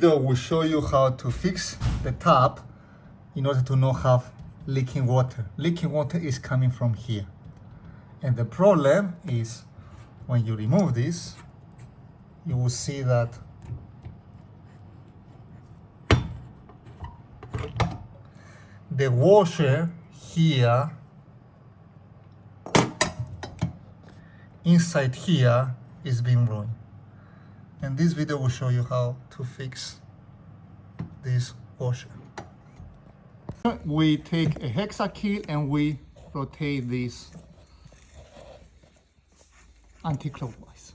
video will show you how to fix the tap in order to not have leaking water. Leaking water is coming from here. And the problem is when you remove this, you will see that the washer here, inside here, is being ruined. And this video will show you how to fix this washer. We take a hexa key and we rotate this anti-clockwise.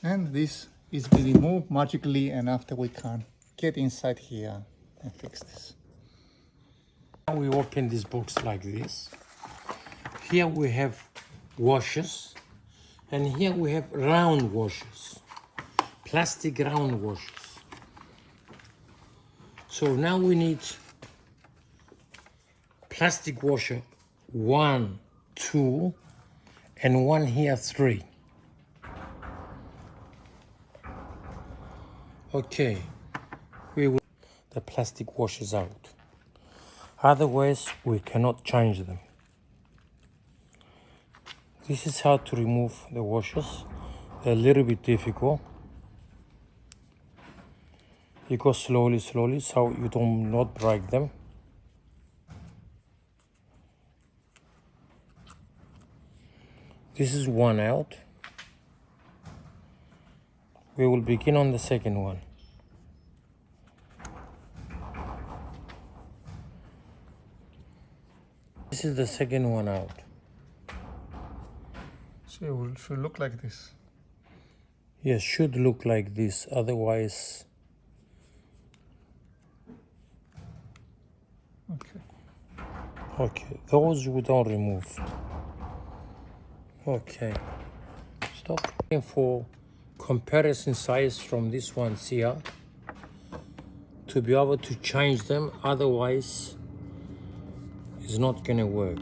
And this is being removed magically, and after we can get inside here and fix this. Now we open this box like this. Here we have washers, and here we have round washers, plastic round washers. So now we need plastic washer 1, 2, and one here 3. Okay, we will the plastic washers out. Otherwise, we cannot change them. This is how to remove the washers. They're a little bit difficult. You go slowly, so you don't not break them. This is one out. We will begin on the second one. This is the second one out. So it should look like this. Yes, should look like this. Otherwise, okay, those we don't remove. Okay, stop. For comparison size from this one here to be able to change them, otherwise it's not gonna work.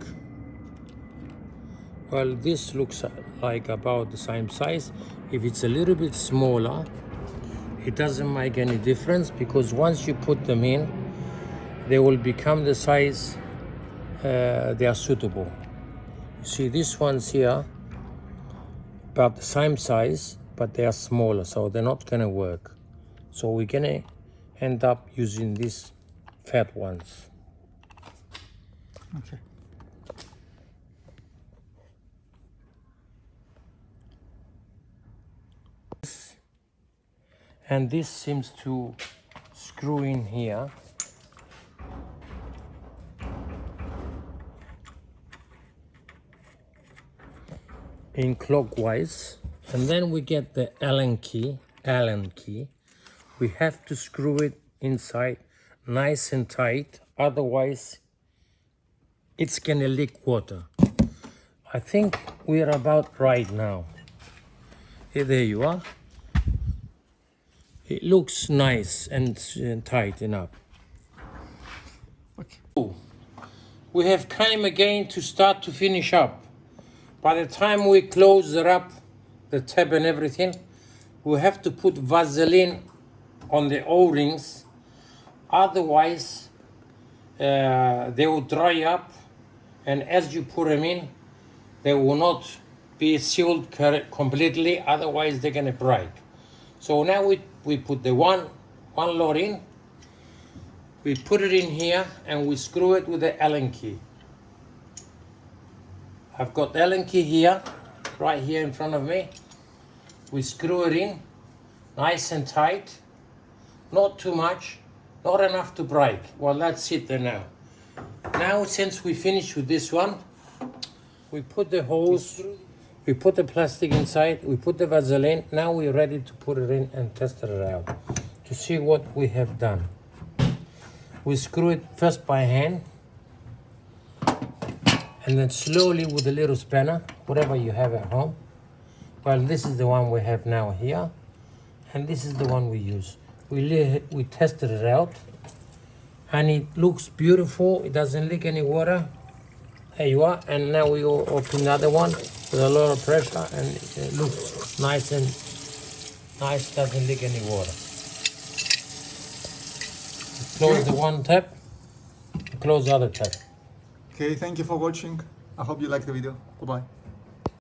Well, this looks like about the same size. If it's a little bit smaller, it doesn't make any difference, because once you put them in, they will become the size they are suitable. You see, these ones here about the same size, but they are smaller, so they're not gonna work. So we're gonna end up using these fat ones. Okay. And this seems to screw in here. In clockwise, and then we get the Allen key. We have to screw it inside nice and tight, otherwise it's gonna leak water. I think we're about right now. Here, there you are. It looks nice and tight enough. Okay. We have came again to start to finish up. By the time we close it up, the tab and everything, we have to put Vaseline on the O-rings. Otherwise, they will dry up, and as you put them in, they will not be sealed completely, otherwise they're gonna break. So now we put the one lot in, we put it in here, and we screw it with the Allen key. I've got the Allen key here, right here in front of me. We screw it in, nice and tight, not too much, not enough to break. Well, that's it there now. Now, since we finished with this one, we put the hose, we put the plastic inside, we put the Vaseline. Now we're ready to put it in and test it out to see what we have done. We screw it first by hand, and then slowly with a little spanner, whatever you have at home. Well, this is the one we have now here, and this is the one we use. We tested it out, and it looks beautiful. It doesn't leak any water. There you are. And now we will open the other one with a lot of pressure, and it looks nice and Nice, doesn't leak any water. Close the one tap, close the other tap. Okay, thank you for watching. I hope you liked the video. Bye-bye.